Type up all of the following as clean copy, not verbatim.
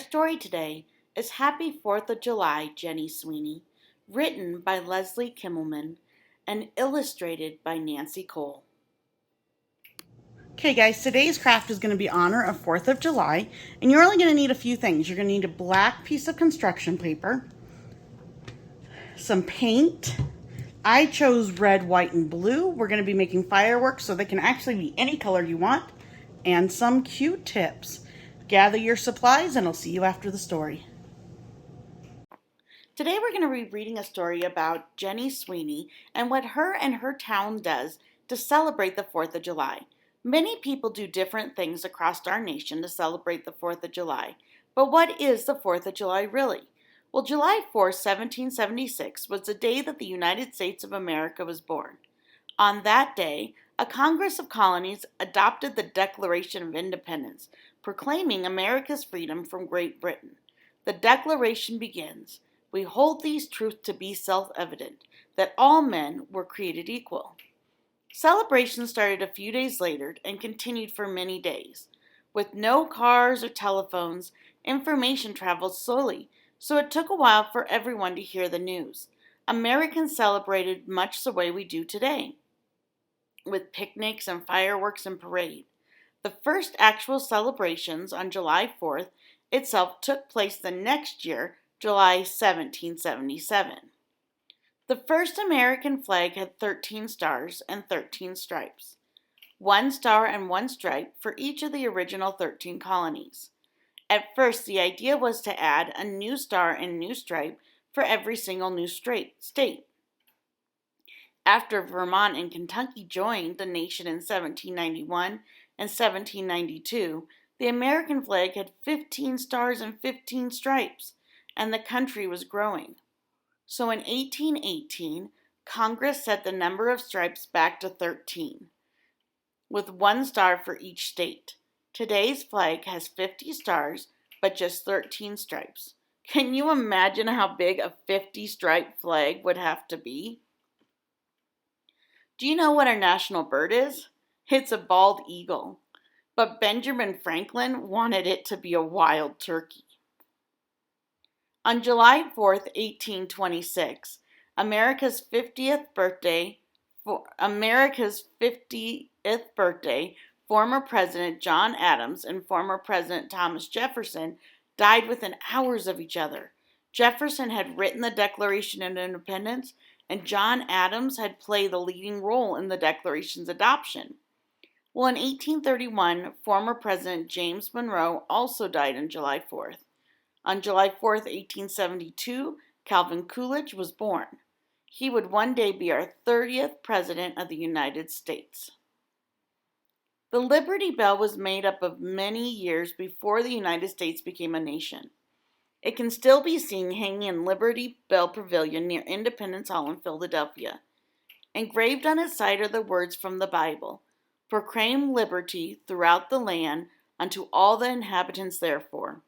story today is Happy 4th of July, Jenny Sweeney, written by Leslie Kimmelman and illustrated by Nancy Cole. Okay guys, today's craft is going to be honor of 4th of July, and you're only going to need a few things. You're going to need a black piece of construction paper, some paint. I chose red, white, and blue. We're going to be making fireworks, so they can actually be any color you want, and some Q-tips. Gather your supplies, and I'll see you after the story. Today we're going to be reading a story about Jenny Sweeney and what her and her town does to celebrate the 4th of July. Many people do different things across our nation to celebrate the 4th of July. But what is the 4th of July really? Well, July 4th, 1776 was the day that the United States of America was born. On that day, a Congress of Colonies adopted the Declaration of Independence, proclaiming America's freedom from Great Britain. The Declaration begins, "We hold these truths to be self-evident, that all men were created equal." Celebrations started a few days later and continued for many days. With no cars or telephones, information traveled slowly, so it took a while for everyone to hear the news. Americans celebrated much the way we do today, with picnics and fireworks and parade. The first actual celebrations on July 4th itself took place the next year, July 1777. The first American flag had 13 stars and 13 stripes. 1 star and 1 stripe for each of the original 13 colonies. At first, the idea was to add a new star and new stripe for every single new state. After Vermont and Kentucky joined the nation in 1791 and 1792, the American flag had 15 stars and 15 stripes, and the country was growing. So in 1818, Congress set the number of stripes back to 13, with 1 star for each state. Today's flag has 50 stars, but just 13 stripes. Can you imagine how big a 50-stripe flag would have to be? Do you know what our national bird is? It's a bald eagle, but Benjamin Franklin wanted it to be a wild turkey. On July 4th, 1826, America's 50th birthday, former President John Adams and former President Thomas Jefferson died within hours of each other. Jefferson had written the Declaration of Independence, and John Adams had played the leading role in the Declaration's adoption. Well, in 1831, former President James Monroe also died on July 4th. On July 4th, 1872, Calvin Coolidge was born. He would one day be our 30th President of the United States. The Liberty Bell was made up of many years before the United States became a nation. It can still be seen hanging in Liberty Bell Pavilion near Independence Hall in Philadelphia. Engraved on its side are the words from the Bible, "Proclaim liberty throughout the land unto all the inhabitants thereof."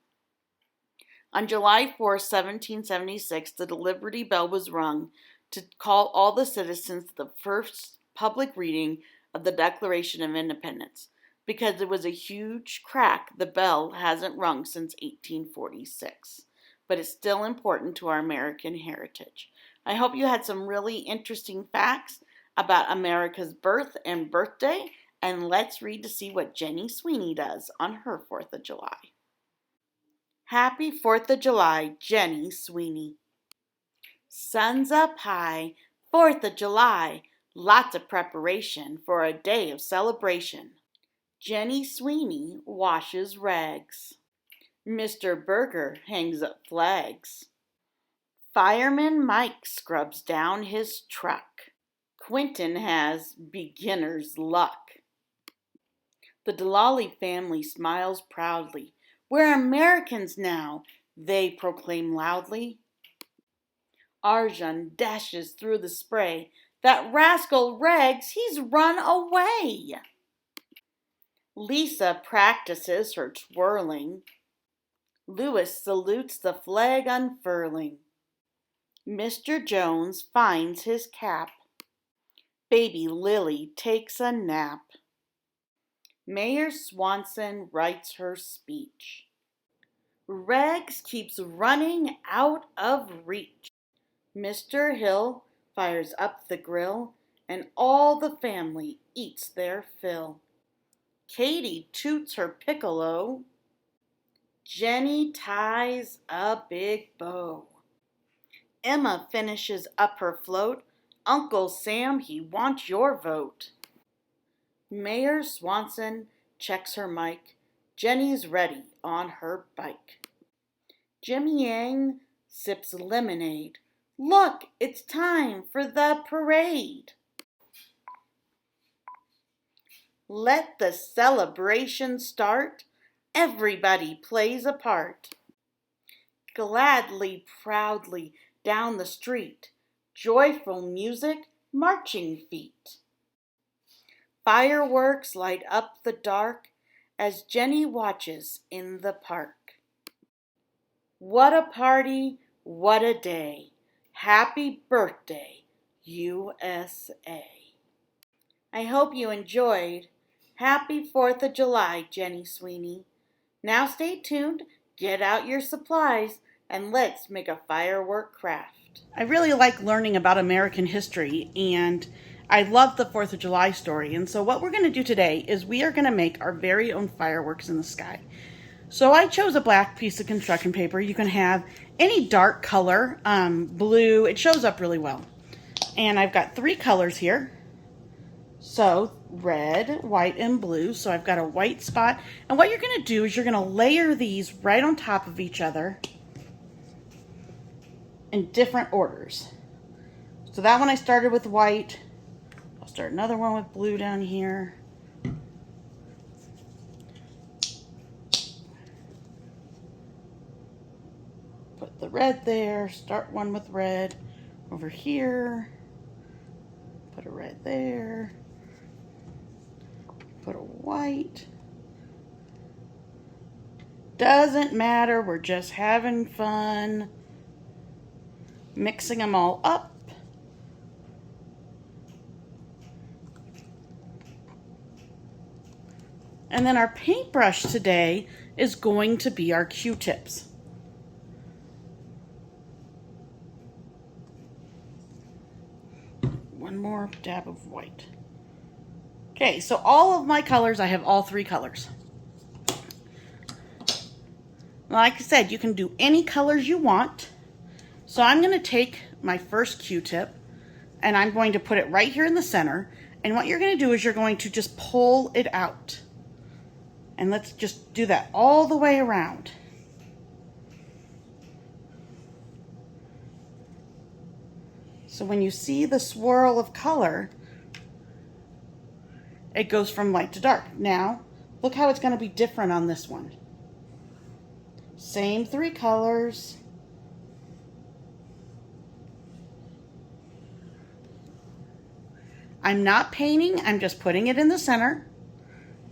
On July 4, 1776, the Liberty Bell was rung to call all the citizens to the first public reading of the Declaration of Independence. Because it was a huge crack, the bell hasn't rung since 1846, but it's still important to our American heritage. I hope you had some really interesting facts about America's birth and birthday, and let's read to see what Jenny Sweeney does on her 4th of July. Happy 4th of July, Jenny Sweeney. Sun's up high, 4th of July, lots of preparation for a day of celebration. Jenny Sweeney washes rags. Mr. Burger hangs up flags. Fireman Mike scrubs down his truck. Quentin has beginner's luck. The Delali family smiles proudly. "We're Americans now," they proclaim loudly. Arjun dashes through the spray. "That rascal Rags, he's run away." Lisa practices her twirling. Louis salutes the flag unfurling. Mr. Jones finds his cap. Baby Lily takes a nap. Mayor Swanson writes her speech. Regs keeps running out of reach. Mr. Hill fires up the grill, and all the family eats their fill. Katie toots her piccolo. Jenny ties a big bow. Emma finishes up her float. Uncle Sam, he wants your vote. Mayor Swanson checks her mic. Jenny's ready on her bike. Jimmy Yang sips lemonade. Look, it's time for the parade. Let the celebration start. Everybody plays a part. Gladly, proudly down the street. Joyful music, marching feet. Fireworks light up the dark as Jenny watches in the park. What a party, what a day. Happy birthday, USA. I hope you enjoyed. Happy 4th of July, Jenny Sweeney. Now stay tuned, get out your supplies, and let's make a firework craft. I really like learning about American history, and I love the 4th of July story. And so what we're going to do today is we are going to make our very own fireworks in the sky. So I chose a black piece of construction paper. You can have any dark color, blue. It shows up really well. And I've got 3 colors here. So red, white, and blue. So I've got a white spot. And what you're going to do is you're going to layer these right on top of each other in different orders. So that one I started with white. I'll start another one with blue down here. Put the red there, start one with red over here. Put a red there. Put a white. Doesn't matter, we're just having fun. Mixing them all up. And then our paintbrush today is going to be our Q-tips. One more dab of white. Okay, so all of my colors, I have all 3 colors. Like I said, you can do any colors you want. So I'm going to take my first Q-tip and I'm going to put it right here in the center. And what you're going to do is you're going to just pull it out. And let's just do that all the way around. So when you see the swirl of color, it goes from light to dark. Now, look how it's going to be different on this one. Same 3 colors. I'm not painting, I'm just putting it in the center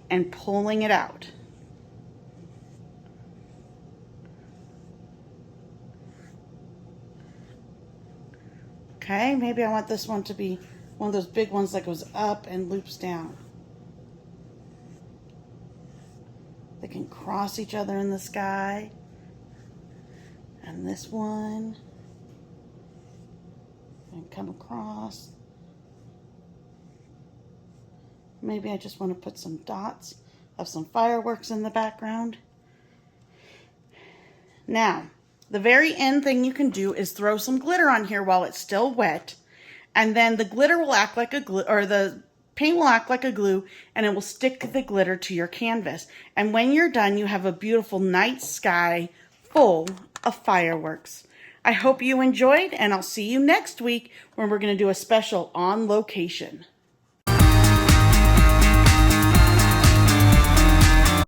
and pulling it out. Okay, maybe I want this one to be one of those big ones that goes up and loops down. They can cross each other in the sky. And this one. And come across. Maybe I just want to put some dots of some fireworks in the background. Now, the very end thing you can do is throw some glitter on here while it's still wet. And then the glitter will act like a glue, or the paint will act like a glue, and it will stick the glitter to your canvas. And when you're done, you have a beautiful night sky full of fireworks. I hope you enjoyed, and I'll see you next week when we're going to do a special on location.